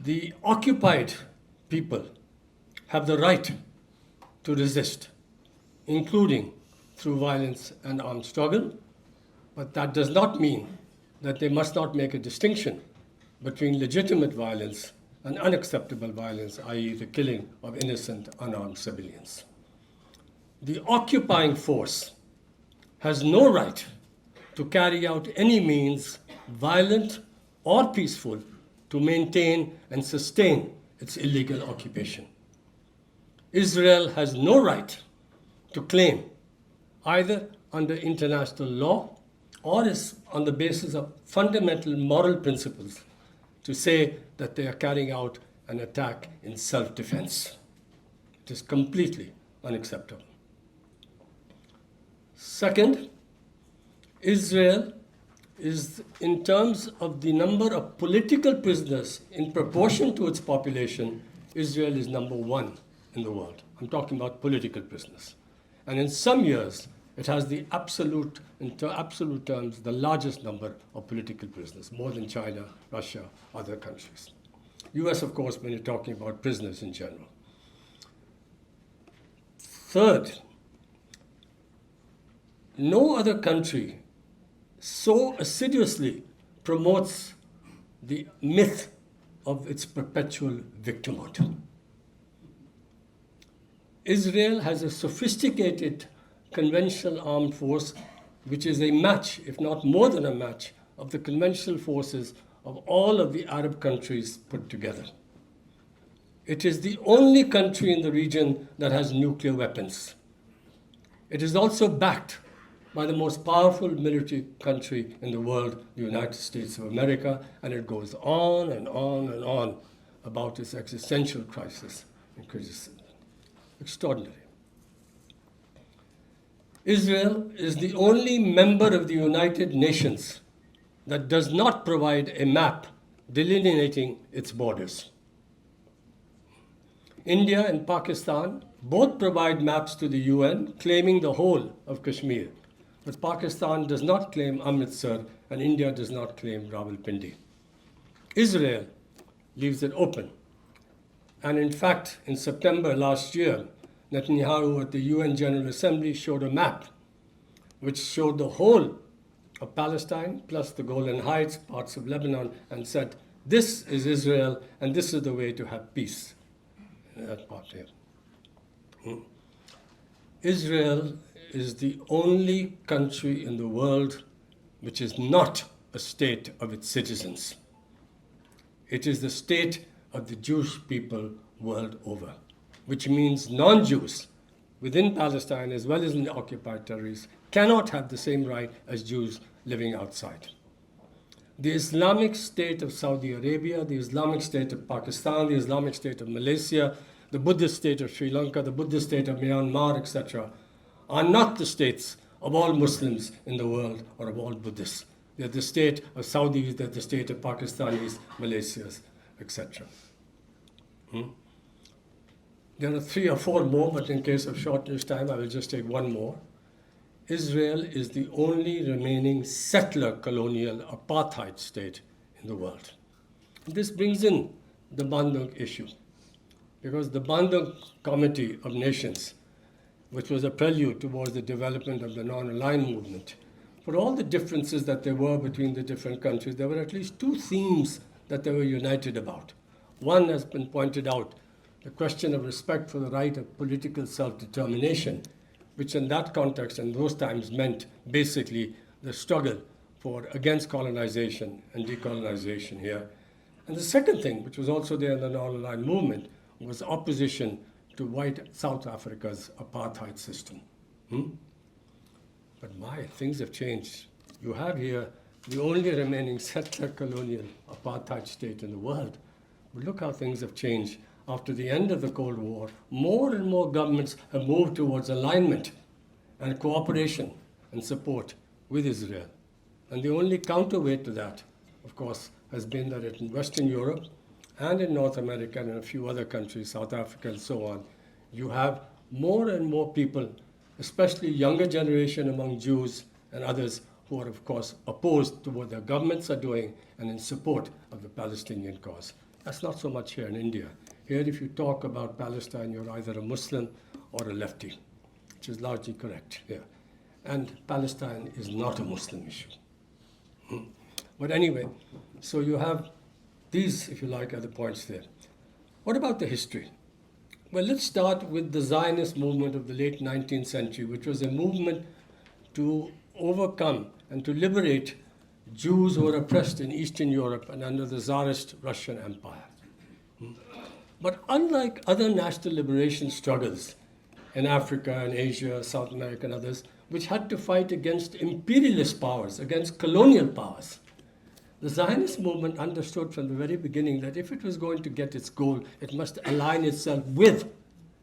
The occupied people have the right to resist, including through violence and armed struggle, but that does not mean that they must not make a distinction between legitimate violence and unacceptable violence, i.e. the killing of innocent unarmed civilians. The occupying force has no right to carry out any means, violent or peaceful, to maintain and sustain its illegal occupation. Israel has no right to claim, either under international law or on the basis of fundamental moral principles, to say that they are carrying out an attack in self-defense. It is completely unacceptable. Second, Israel is, in terms of the number of political prisoners in proportion to its population, Israel is number one in the world. I'm talking about political prisoners. And in some years, it has the absolute, in absolute terms, the largest number of political prisoners, more than China, Russia, other countries. US, of course, when you're talking about prisoners in general. Third, no other country so assiduously promotes the myth of its perpetual victimhood. Israel has a sophisticated conventional armed force which is a match, if not more than a match, of the conventional forces of all of the Arab countries put together. It is the only country in the region that has nuclear weapons. It is also backed by the most powerful military country in the world, the United States of America, and it goes on and on and on about its existential crisis and criticism. Extraordinary. Israel is the only member of the United Nations that does not provide a map delineating its borders. India and Pakistan both provide maps to the UN claiming the whole of Kashmir, but Pakistan does not claim Amritsar and India does not claim Rawalpindi. Israel leaves it open. And in fact, in September last year, Netanyahu at the UN General Assembly showed a map which showed the whole of Palestine plus the Golan Heights, parts of Lebanon, and said, this is Israel and this is the way to have peace. In that part here. Israel is the only country in the world which is not a state of its citizens. It is the state of the Jewish people world over, which means non-Jews within Palestine as well as in the occupied territories cannot have the same right as Jews living outside. The Islamic State of Saudi Arabia, the Islamic State of Pakistan, the Islamic State of Malaysia, the Buddhist state of Sri Lanka, the Buddhist state of Myanmar, etc., are not the states of all Muslims in the world or of all Buddhists. They're the state of Saudis, they're the state of Pakistanis, Malaysians, etc. There are 3 or 4 more, but in case of shortness time, I will just take one more. Israel is the only remaining settler colonial apartheid state in the world. This brings in the Bandung issue, because the Bandung Committee of Nations, which was a prelude towards the development of the non-aligned movement, for all the differences that there were between the different countries, there were at least 2 themes that they were united about. One has been pointed out, the question of respect for the right of political self-determination, which in that context and those times meant basically the struggle against colonization and decolonization here. And the second thing, which was also there in the non-aligned movement, was opposition to white South Africa's apartheid system. But things have changed. You have here the only remaining settler colonial apartheid state in the world. But look how things have changed. After the end of the Cold War, more and more governments have moved towards alignment and cooperation and support with Israel. And the only counterweight to that, of course, has been that in Western Europe and in North America and in a few other countries, South Africa and so on, you have more and more people, especially younger generation among Jews and others, who are, of course, opposed to what their governments are doing and in support of the Palestinian cause. That's not so much here in India. Here, if you talk about Palestine, you're either a Muslim or a lefty, which is largely correct here. And Palestine is not a Muslim issue. But anyway, so you have these, if you like, are the points there. What about the history? Well, let's start with the Zionist movement of the late 19th century, which was a movement to overcome and to liberate Jews who were oppressed in Eastern Europe and under the Tsarist Russian Empire. But unlike other national liberation struggles in Africa and Asia, South America and others, which had to fight against imperialist powers, against colonial powers, the Zionist movement understood from the very beginning that if it was going to get its goal, it must align itself with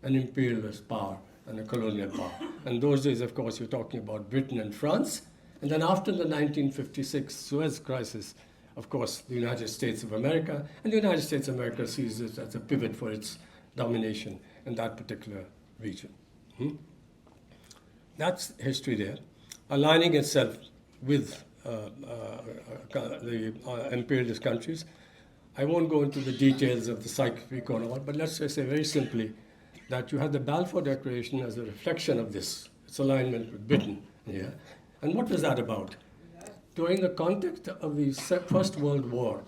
an imperialist power and a colonial power. And those days, of course, you're talking about Britain and France. And then after the 1956 Suez Crisis, of course, the United States of America. And the United States of America sees it as a pivot for its domination in that particular region. That's history there, aligning itself with the imperialist countries. I won't go into the details of the psychic or all, but let's just say very simply that you have the Balfour Declaration as a reflection of this, its alignment with Britain here. And what was that about? During the context of the First World War,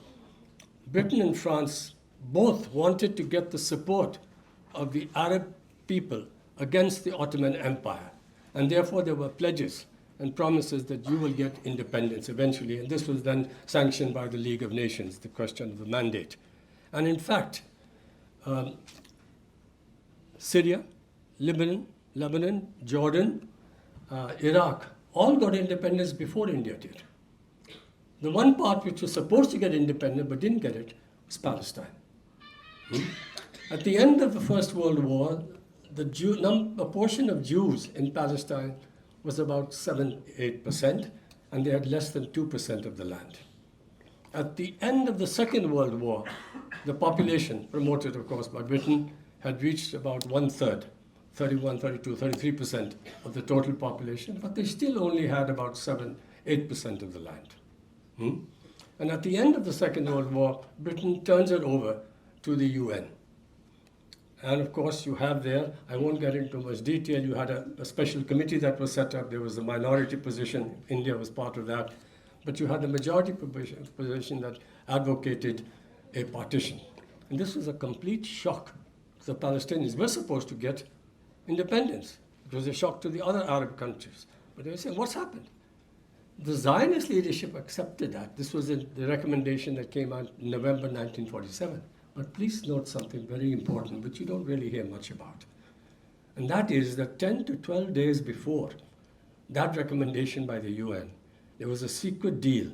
Britain and France both wanted to get the support of the Arab people against the Ottoman Empire. And therefore there were pledges and promises that you will get independence eventually. And this was then sanctioned by the League of Nations, the question of the mandate. And in fact, Syria, Lebanon, Jordan, Iraq, all got independence before India did. The one part which was supposed to get independent but didn't get it was Palestine. At the end of the First World War, the portion of Jews in Palestine was about 7-8%, and they had less than 2% of the land. At the end of the Second World War, the population, promoted of course by Britain, had reached about 1/3, 31, 32, 33% of the total population, but they still only had about 7-8% of the land. And at the end of the Second World War, Britain turns it over to the UN. And of course, you have there, I won't get into much detail, you had a special committee that was set up, there was a minority position, India was part of that, but you had a majority position that advocated a partition. And this was a complete shock to the Palestinians. We're supposed to get independence. It was a shock to the other Arab countries. But they were saying, what's happened? The Zionist leadership accepted that. This was the recommendation that came out in November 1947. But please note something very important, which you don't really hear much about. And that is that 10 to 12 days before that recommendation by the UN, there was a secret deal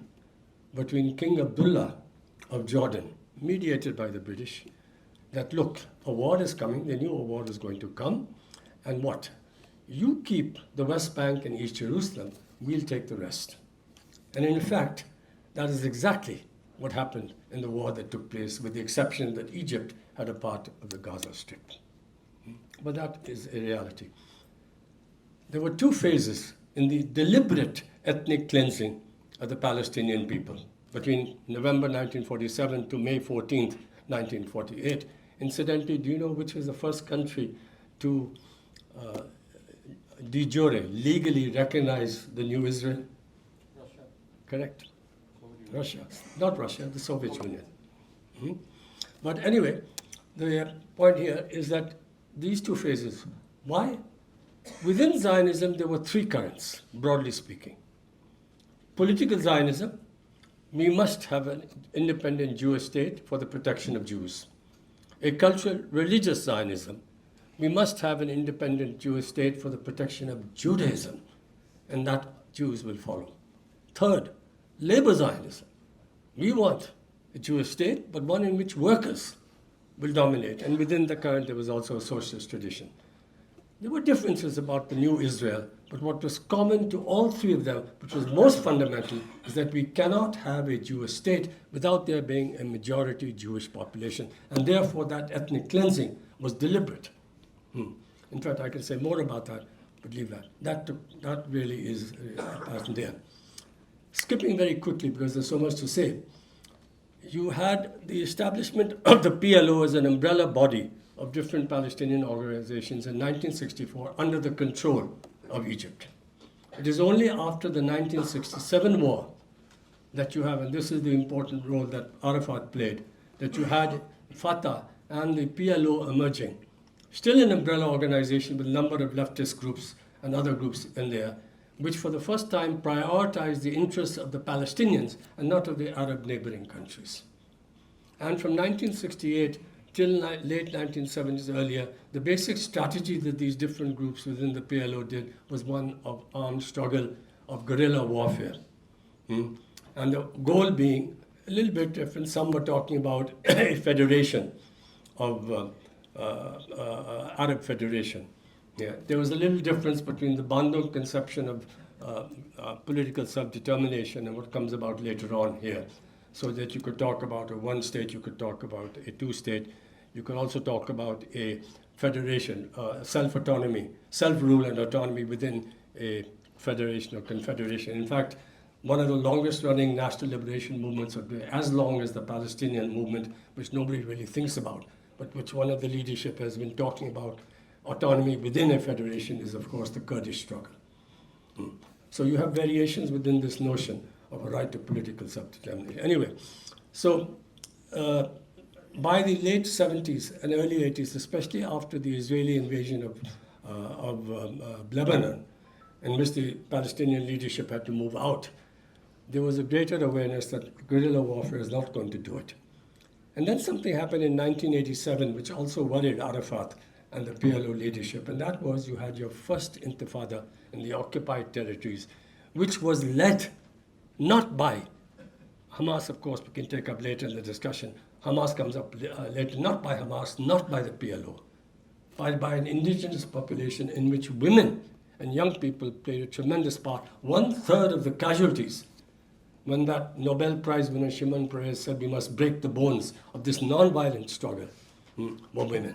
between King Abdullah of Jordan, mediated by the British, that look, a war is coming, they knew a war was going to come, and what? You keep the West Bank and East Jerusalem, we'll take the rest. And in fact, that is exactly what happened in the war that took place, with the exception that Egypt had a part of the Gaza Strip. But that is a reality. There were two phases in the deliberate ethnic cleansing of the Palestinian people between November 1947 to May 14th, 1948. Incidentally, do you know which was the first country to de jure, legally recognize the new Israel? Russia. Correct. Russia, not Russia, the Soviet Union. But anyway, the point here is that these two phases, why? Within Zionism, there were three currents, broadly speaking. Political Zionism, we must have an independent Jewish state for the protection of Jews. A cultural, religious Zionism, we must have an independent Jewish state for the protection of Judaism, and that Jews will follow. Third, labor Zionism. We want a Jewish state, but one in which workers will dominate. And within the current, there was also a socialist tradition. There were differences about the new Israel, but what was common to all three of them, which was most fundamental, is that we cannot have a Jewish state without there being a majority Jewish population. And therefore, that ethnic cleansing was deliberate. In fact, I can say more about that, but leave that. That really is there. Skipping very quickly because there's so much to say. you had the establishment of the PLO as an umbrella body of different Palestinian organizations in 1964 under the control of Egypt. It is only after the 1967 war that you have, and this is the important role that Arafat played, that you had Fatah and the PLO emerging. Still an umbrella organization with a number of leftist groups and other groups in there, which for the first time prioritized the interests of the Palestinians and not of the Arab neighboring countries. And from 1968 till late 1970s earlier, the basic strategy that these different groups within the PLO did was one of armed struggle, of guerrilla warfare. And the goal being a little bit different. Some were talking about a federation of Arab Federation. Yeah, there was a little difference between the Bandung conception of political self-determination and what comes about later on here. So that you could talk about a one state, you could talk about a two state, you could also talk about a federation, self-autonomy, self-rule and autonomy within a federation or confederation. In fact, one of the longest running national liberation movements would be as long as the Palestinian movement, which nobody really thinks about, but which one of the leadership has been talking about autonomy within a federation is, of course, the Kurdish struggle. So you have variations within this notion of a right to political self-determination. Anyway, so by the late 70s and early 80s, especially after the Israeli invasion of Lebanon, in which the Palestinian leadership had to move out, there was a greater awareness that guerrilla warfare is not going to do it. And then something happened in 1987, which also worried Arafat and the PLO leadership, and that was you had your first intifada in the occupied territories, which was led not by Hamas, of course, we can take up later in the discussion. Hamas comes up later, not by Hamas, not by the PLO, but by an indigenous population in which women and young people played a tremendous part. 1/3 of the casualties when that Nobel Prize winner Shimon Peres said we must break the bones of this non-violent struggle were women.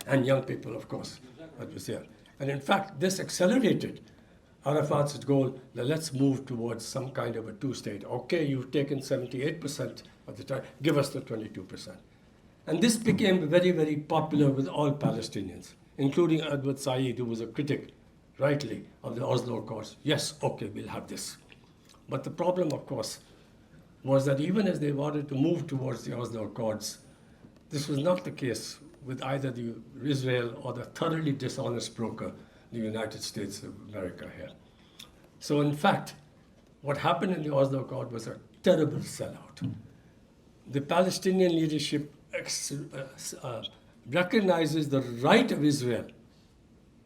And young people, of course, that was there. And in fact, this accelerated Arafat's goal that let's move towards some kind of a two-state. Okay, you've taken 78% of the time, give us the 22%. And this became very, very popular with all Palestinians, including Edward Said, who was a critic, rightly, of the Oslo Accords. Yes, okay, we'll have this. But the problem, of course, was that even as they wanted to move towards the Oslo Accords, this was not the case with either the Israel or the thoroughly dishonest broker, the United States of America here. So in fact, what happened in the Oslo Accord was a terrible sellout. The Palestinian leadership recognizes the right of Israel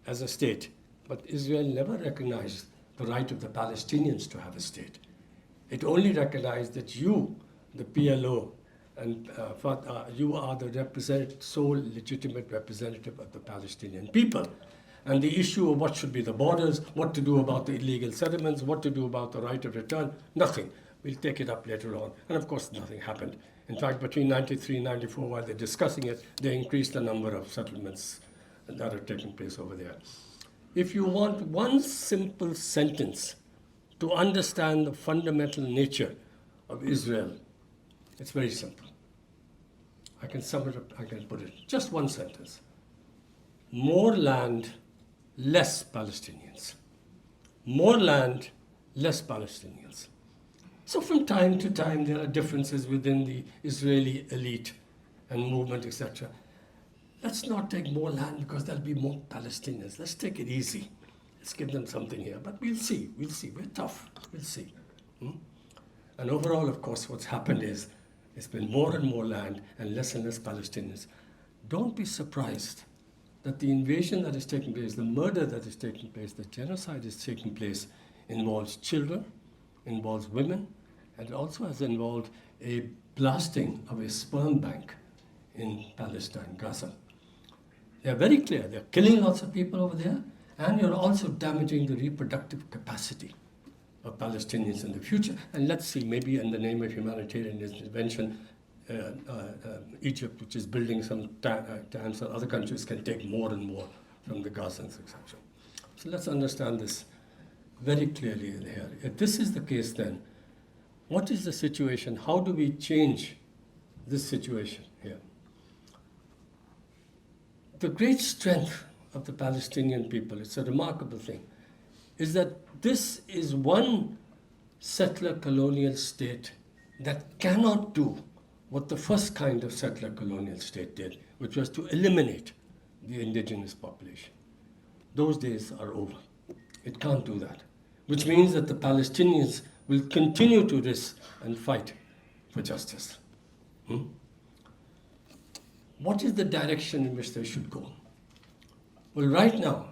as a state, but Israel never recognized the right of the Palestinians to have a state. It only recognized that you, the PLO, and you are the sole legitimate representative of the Palestinian people. And the issue of what should be the borders, what to do about the illegal settlements, what to do about the right of return, nothing. We'll take it up later on. And of course, nothing happened. In fact, between 93 and 94, while they're discussing it, they increased the number of settlements that are taking place over there. If you want one simple sentence to understand the fundamental nature of Israel, it's very simple. I can sum it up, I can put it, just one sentence. More land, less Palestinians. More land, less Palestinians. So from time to time, there are differences within the Israeli elite and movement, etc. Let's not take more land because there'll be more Palestinians. Let's take it easy. Let's give them something here. But we'll see. We're tough. We'll see. And overall, of course, what's happened is there's been more and more land and less Palestinians. Don't be surprised that the invasion that is taking place, the murder that is taking place, the genocide is taking place involves children, involves women, and it also has involved a blasting of a sperm bank in Palestine, Gaza. They're very clear. They're killing lots of people over there, and you're also damaging the reproductive capacity of Palestinians in the future. And let's see, maybe in the name of humanitarian intervention, Egypt, which is building some dams, so other countries can take more and more from the Gazans, etc. So let's understand this very clearly here. If this is the case, then What is the situation? How do we change this situation here? The great strength of the Palestinian people, it's a remarkable thing, is that this is one settler colonial state that cannot do what the first kind of settler colonial state did, which was to eliminate the indigenous population. Those days are over. It can't do that, which means that the Palestinians will continue to risk and fight for justice. What is the direction in which they should go? Well, right now,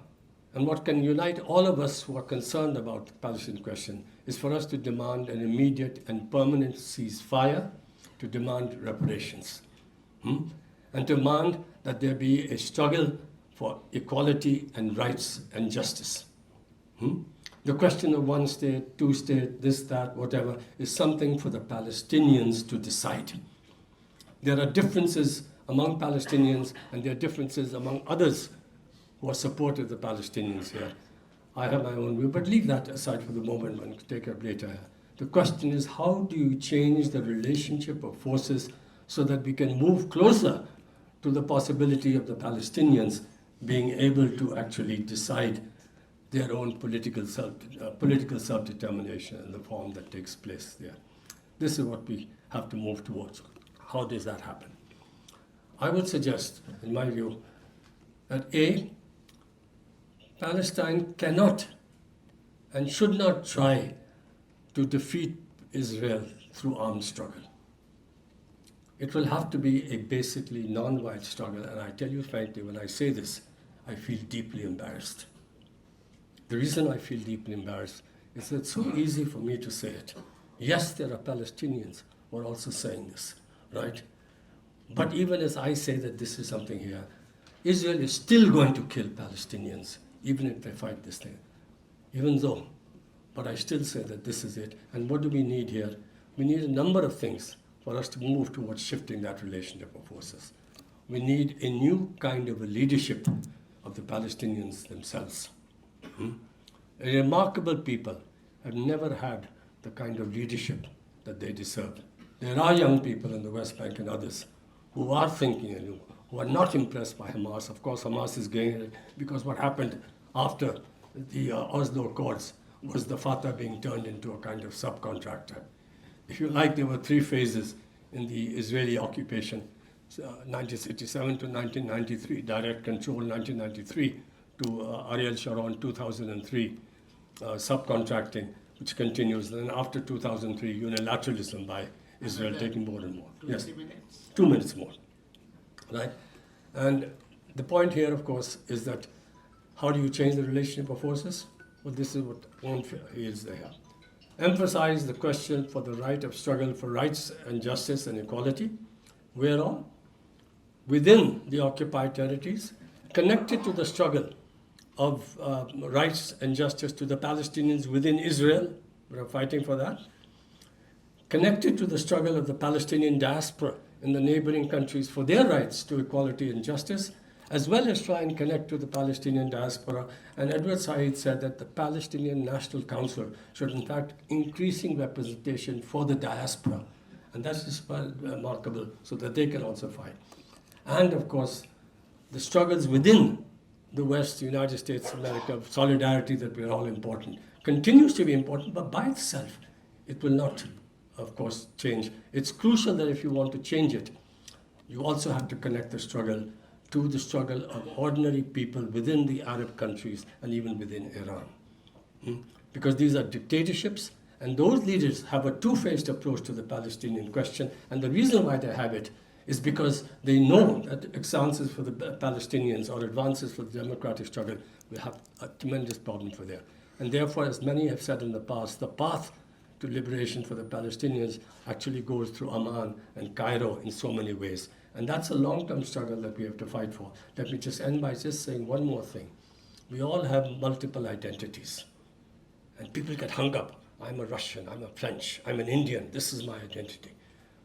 and what can unite all of us who are concerned about the Palestinian question is for us to demand an immediate and permanent ceasefire, to demand reparations, and to demand that there be a struggle for equality and rights and justice. The question of one state, two state, this, that, whatever, is something for the Palestinians to decide. There are differences among Palestinians, and there are differences among others who are supportive of the Palestinians here. I have my own view, but leave that aside for the moment and take it up later. The question is, how do you change the relationship of forces so that we can move closer to the possibility of the Palestinians being able to actually decide their own political self-determination in the form that takes place there. This is what we have to move towards. How does that happen? I would suggest, in my view, that A, Palestine cannot and should not try to defeat Israel through armed struggle. It will have to be a basically non-violent struggle, and I tell you frankly, when I say this, I feel deeply embarrassed. The reason I feel deeply embarrassed is that it's so easy for me to say it. Yes, there are Palestinians who are also saying this, right? But even as I say that this is something here, Israel is still going to kill Palestinians, even if they fight this thing. Even though, but I still say that this is it. And what do we need here? We need a number of things for us to move towards shifting that relationship of forces. We need a new kind of a leadership of the Palestinians themselves. A remarkable people have never had the kind of leadership that they deserve. There are young people in the West Bank and others who are thinking anew, who are not impressed by Hamas. Of course, Hamas is gaining it because what happened after the Oslo Accords was the Fatah being turned into a kind of subcontractor. If you like, there were three phases in the Israeli occupation, 1967 to 1993, direct control 1993 to Ariel Sharon 2003, subcontracting, which continues. Then after 2003, unilateralism by Israel taking more and more. Yes, 2 minutes more, right? And the point here, of course, is that how do you change the relationship of forces? Well, this is what is there. Emphasize the question for the right of struggle for rights and justice and equality, whereon within the occupied territories, connected to the struggle of rights and justice to the Palestinians within Israel, we are fighting for that, connected to the struggle of the Palestinian diaspora in the neighboring countries for their rights to equality and justice, as well as try and connect to the Palestinian diaspora. And Edward Said said that the Palestinian National Council should in fact increasing representation for the diaspora. And that's just remarkable, so that they can also fight. And of course, the struggles within the West, the United States of America, solidarity that we are all important, continues to be important, but by itself, it will not, of course, change. It's crucial that if you want to change it, you also have to connect the struggle to the struggle of ordinary people within the Arab countries and even within Iran. Because these are dictatorships, and those leaders have a two-faced approach to the Palestinian question, and the reason why they have it is because they know that advances for the Palestinians or advances for the democratic struggle will have a tremendous problem for them. And therefore, as many have said in the past, the path to liberation for the Palestinians actually goes through Amman and Cairo in so many ways. And that's a long-term struggle that we have to fight for. Let me just end by just saying one more thing. We all have multiple identities. And people get hung up. I'm a Russian, I'm a French, I'm an Indian, this is my identity.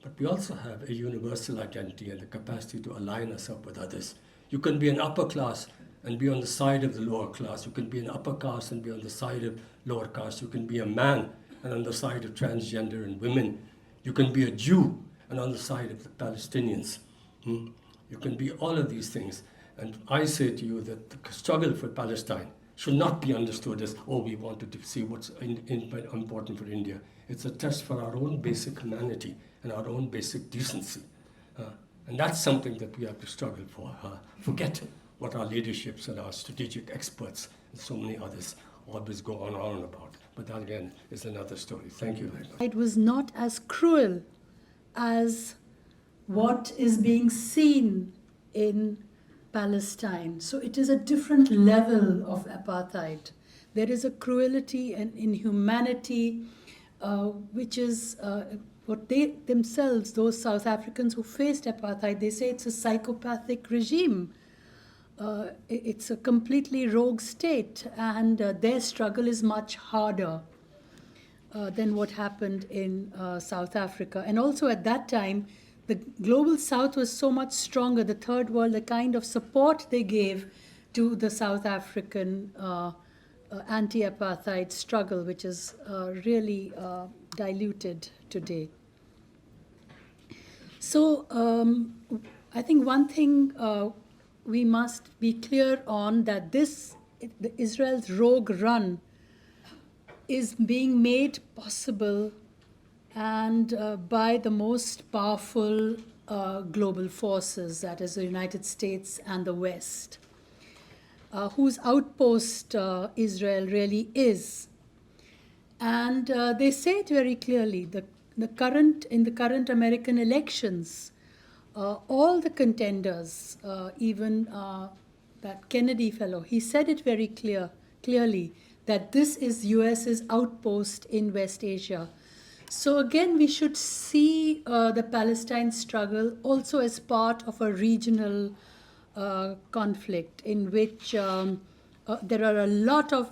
But we also have a universal identity and the capacity to align us up with others. You can be an upper class and be on the side of the lower class. You can be an upper caste and be on the side of lower caste. You can be a man and on the side of transgender and women. You can be a Jew and on the side of the Palestinians. You can be all of these things. And I say to you that the struggle for Palestine should not be understood as, oh, we wanted to see what's important for India. It's a test for our own basic humanity and our own basic decency. And that's something that we have to struggle for. Forget what our leaderships and our strategic experts and so many others always go on about. But that, again, is another story. Thank you very much. It was not as cruel as what is being seen in Palestine. So it is a different level of apartheid. There is a cruelty and inhumanity, which is what they themselves, those South Africans who faced apartheid, they say it's a psychopathic regime. It's a completely rogue state, and their struggle is much harder than what happened in South Africa. And also at that time, the global South was so much stronger, the third world, the kind of support they gave to the South African anti-apartheid struggle, which is really diluted today. So I think one thing we must be clear on, that Israel's rogue run is being made possible and by the most powerful global forces, that is the United States and the West, whose outpost Israel really is. And they say it very clearly. In the current American elections, all the contenders, even that Kennedy fellow, he said it very clearly that this is US's outpost in West Asia. So again, we should see the Palestine struggle also as part of a regional conflict in which there are a lot of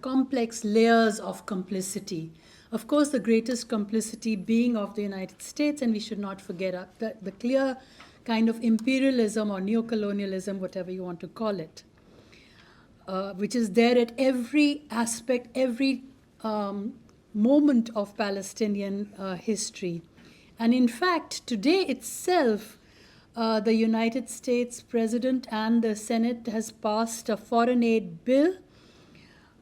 complex layers of complicity. Of course, the greatest complicity being of the United States, and we should not forget the clear kind of imperialism or neocolonialism, whatever you want to call it, which is there at every aspect, every moment of Palestinian history. And in fact, today itself, the United States President and the Senate has passed a foreign aid bill,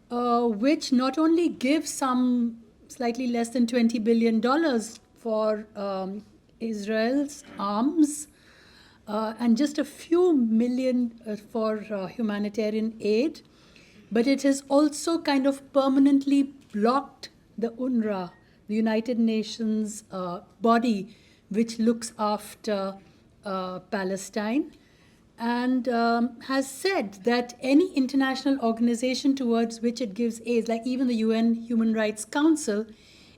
which not only gives some slightly less than $20 billion for Israel's arms, and just a few million for humanitarian aid, but it has also kind of permanently blocked the UNRWA, the United Nations body which looks after Palestine, and has said that any international organization towards which it gives aid, like even the UN Human Rights Council,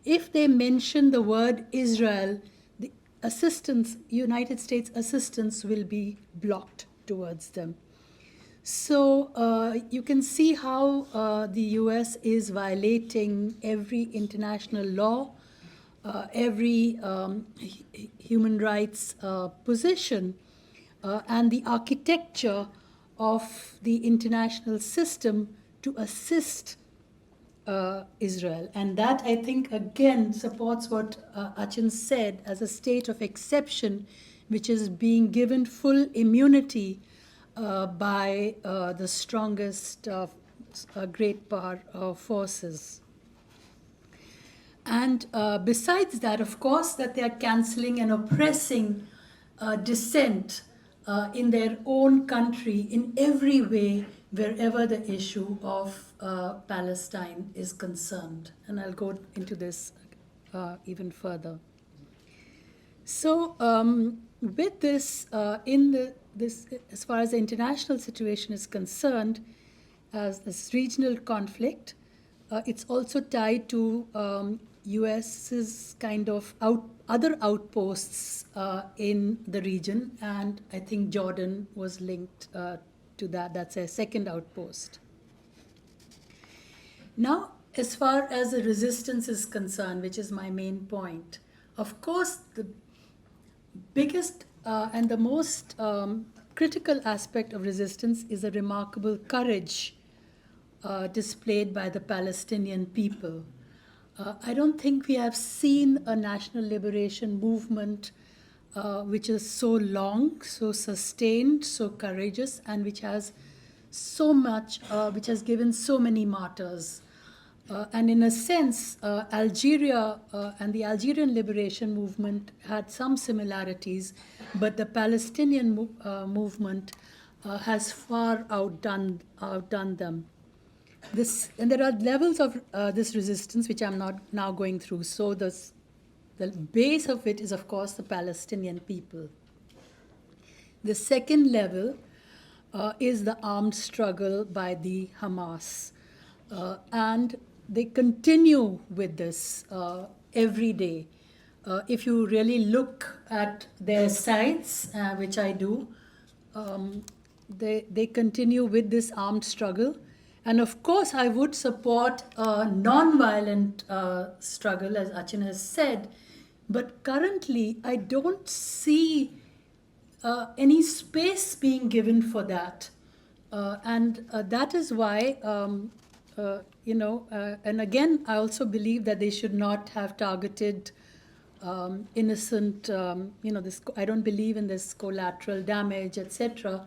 if they mention the word Israel, the assistance, United States assistance, will be blocked towards them. So you can see how the US is violating every international law, every human rights position, and the architecture of the international system to assist Israel. And that, I think, again supports what Achin said as a state of exception, which is being given full immunity by the strongest great power forces. And besides that, of course, that they are cancelling and oppressing dissent in their own country in every way, wherever the issue of Palestine is concerned. And I'll go into this even further. So with this, this, as far as the international situation is concerned, as this regional conflict, it's also tied to US's kind of other outposts in the region, and I think Jordan was linked to that. That's a second outpost. Now, as far as the resistance is concerned, which is my main point, of course, the biggest and the most critical aspect of resistance is the remarkable courage displayed by the Palestinian people. I don't think we have seen a national liberation movement which is so long, so sustained, so courageous, and which has so much, which has given so many martyrs. And in a sense, Algeria and the Algerian liberation movement had some similarities, but the Palestinian movement has far outdone them. And there are levels of this resistance which I'm not now going through. So the base of it is, of course, the Palestinian people. The second level is the armed struggle by the Hamas. And they continue with this every day. If you really look at their sites, which I do, they continue with this armed struggle. And of course, I would support a non-violent struggle, as Achin has said. But currently, I don't see any space being given for that. And that is why, and again, I also believe that they should not have targeted innocent, I don't believe in this collateral damage, etc.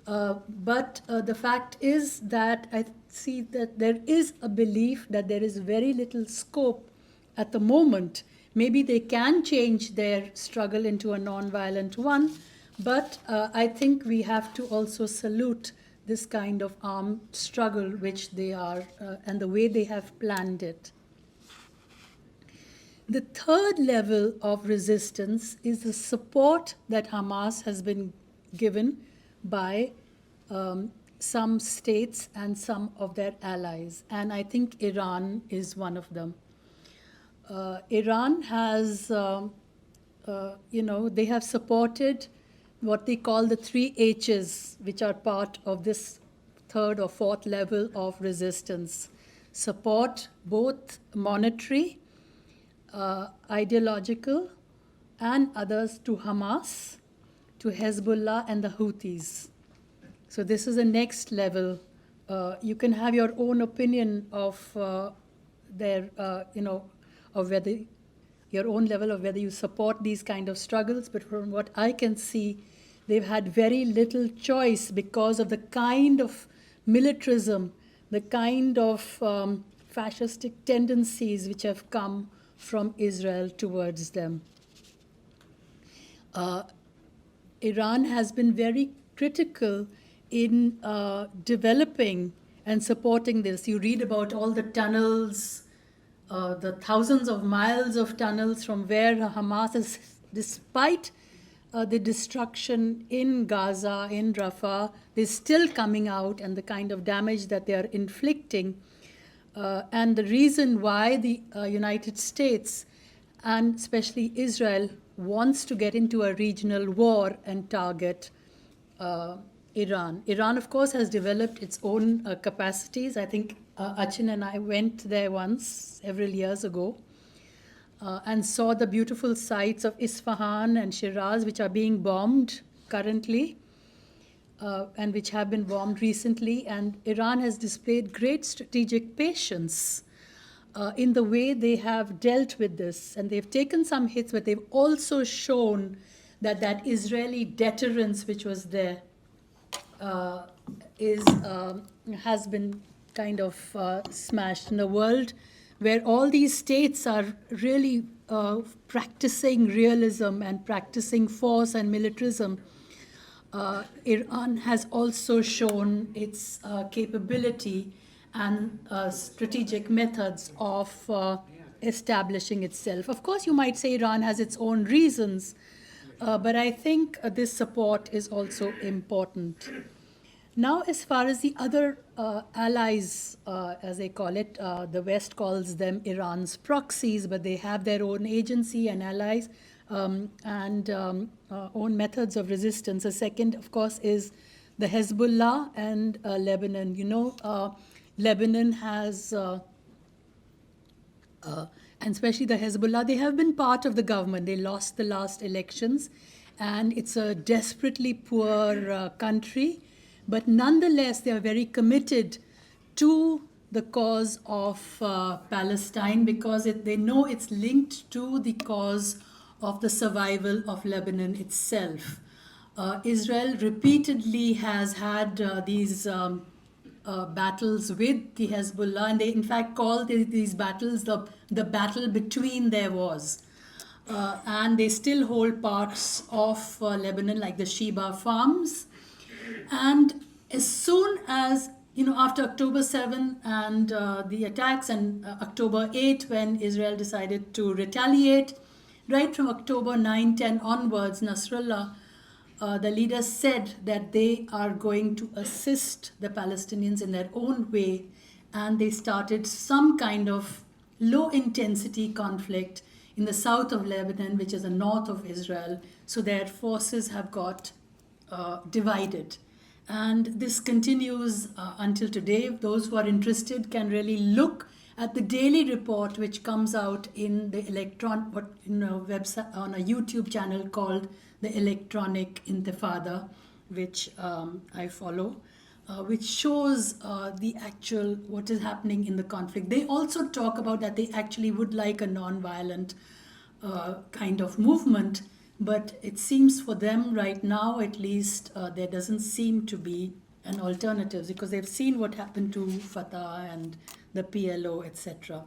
But the fact is that I see that there is a belief that there is very little scope at the moment. Maybe they can change their struggle into a non-violent one, but I think we have to also salute this kind of armed struggle which they are, and the way they have planned it. The third level of resistance is the support that Hamas has been given by some states and some of their allies. And I think Iran is one of them. Iran has, they have supported what they call the 3 H's, which are part of this third or fourth level of resistance. Support both monetary, ideological, and others to Hamas, to Hezbollah and the Houthis. So this is the next level. You can have your own opinion of of whether your own level of whether you support these kind of struggles. But from what I can see, they've had very little choice because of the kind of militarism, the kind of fascistic tendencies which have come from Israel towards them. Iran has been very critical in developing and supporting this. You read about all the tunnels, the thousands of miles of tunnels from where Hamas is, despite the destruction in Gaza, in Rafah, they're still coming out, and the kind of damage that they are inflicting. And the reason why the United States, and especially Israel, wants to get into a regional war and target Iran. Iran, of course, has developed its own capacities. I think Achin and I went there once, several years ago, and saw the beautiful sites of Isfahan and Shiraz, which are being bombed currently, and which have been bombed recently. And Iran has displayed great strategic patience in the way they have dealt with this. And they've taken some hits, but they've also shown that that Israeli deterrence which was there has been kind of smashed in a world where all these states are really practicing realism and practicing force and militarism. Iran has also shown its capability and strategic methods of establishing itself. Of course, you might say Iran has its own reasons, but I think this support is also important. Now, as far as the other allies, as they call it, the West calls them Iran's proxies, but they have their own agency and allies and own methods of resistance. The second, of course, is the Hezbollah and Lebanon. Lebanon has, and especially the Hezbollah, they have been part of the government. They lost the last elections, and it's a desperately poor country. But nonetheless, they are very committed to the cause of Palestine because they know it's linked to the cause of the survival of Lebanon itself. Israel repeatedly has had these battles with the Hezbollah, and they in fact call these battles the battle between their wars. And they still hold parts of Lebanon, like the Sheba farms. And as soon as, after October 7 and the attacks, and October 8 when Israel decided to retaliate, right from October 9, 10 onwards, Nasrallah, the leaders said that they are going to assist the Palestinians in their own way, and they started some kind of low-intensity conflict in the south of Lebanon, which is the north of Israel. So their forces have got divided. And this continues until today. Those who are interested can really look at the daily report, which comes out in the website on a YouTube channel called the Electronic Intifada, which I follow, which shows the actual what is happening in the conflict. They also talk about that they actually would like a non-violent kind of movement, but it seems for them right now, at least, there doesn't seem to be an alternative because they've seen what happened to Fatah and the PLO, etc.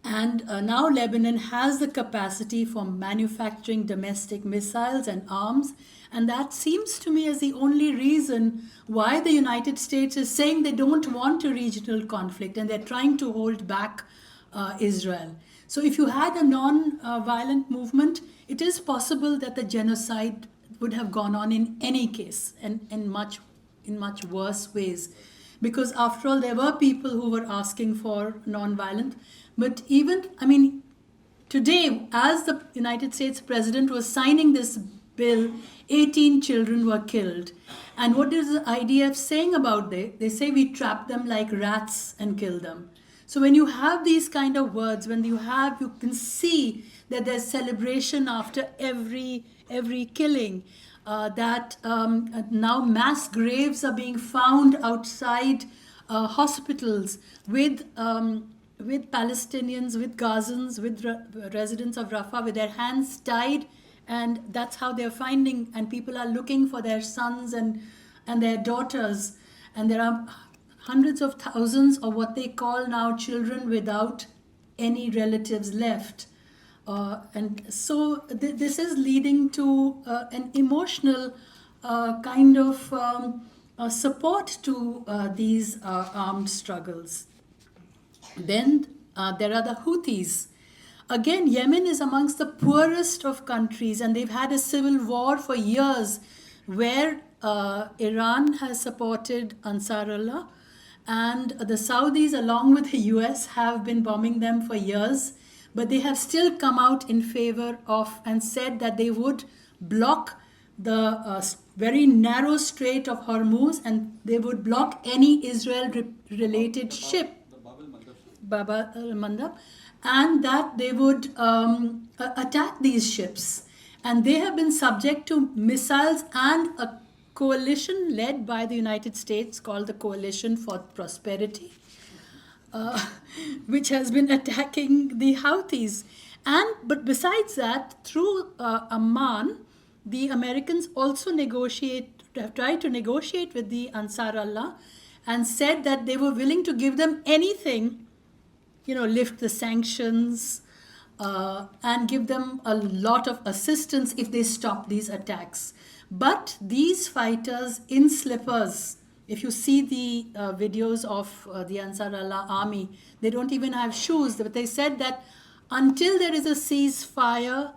And now Lebanon has the capacity for manufacturing domestic missiles and arms. And that seems to me as the only reason why the United States is saying they don't want a regional conflict and they're trying to hold back Israel. So if you had a non-violent movement, it is possible that the genocide would have gone on in any case, and in much worse ways. Because after all, there were people who were asking for non-violent. But even, today, as the United States president was signing this bill, 18 children were killed. And what is the IDF saying about it? They say we trap them like rats and kill them. So when you have these kind of words, you can see that there's celebration after every killing. That now mass graves are being found outside hospitals with Palestinians, with Gazans, with residents of Rafah, with their hands tied, and that's how they're finding. And people are looking for their sons and their daughters, and there are hundreds of thousands of what they call now children without any relatives left. And so this is leading to an emotional kind of support to these armed struggles. Then there are the Houthis. Again, Yemen is amongst the poorest of countries, and they've had a civil war for years where Iran has supported Ansar Allah, and the Saudis, along with the US, have been bombing them for years. But they have still come out in favor of and said that they would block the very narrow Strait of Hormuz, and they would block any Israel-related ship, Bab al-Mandab, and that they would attack these ships. And they have been subject to missiles and a coalition led by the United States called the Coalition for Prosperity, which has been attacking the Houthis. But besides that, through Amman, the Americans also have tried to negotiate with the Ansar Allah and said that they were willing to give them anything, lift the sanctions and give them a lot of assistance if they stop these attacks. But these fighters in slippers, if you see the videos of the Ansar Allah army, they don't even have shoes. But they said that until there is a ceasefire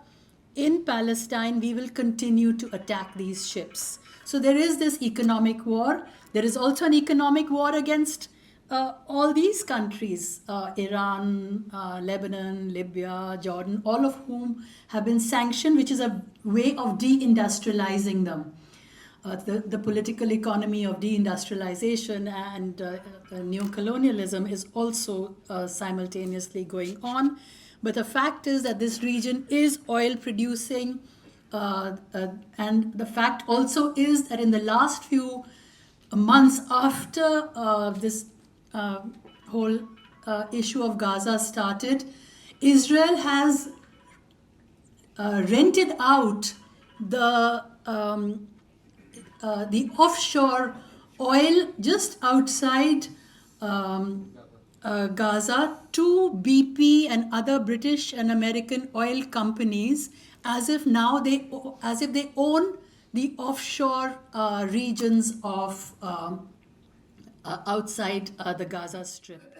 in Palestine, we will continue to attack these ships. So there is this economic war. There is also an economic war against all these countries, Iran, Lebanon, Libya, Jordan, all of whom have been sanctioned, which is a way of deindustrializing them. The political economy of deindustrialization and neocolonialism is also simultaneously going on. But the fact is that this region is oil producing, and the fact also is that in the last few months after this whole issue of Gaza started, Israel has rented out the offshore oil just outside Gaza to BP and other British and American oil companies, as if they own the offshore regions of outside the Gaza Strip.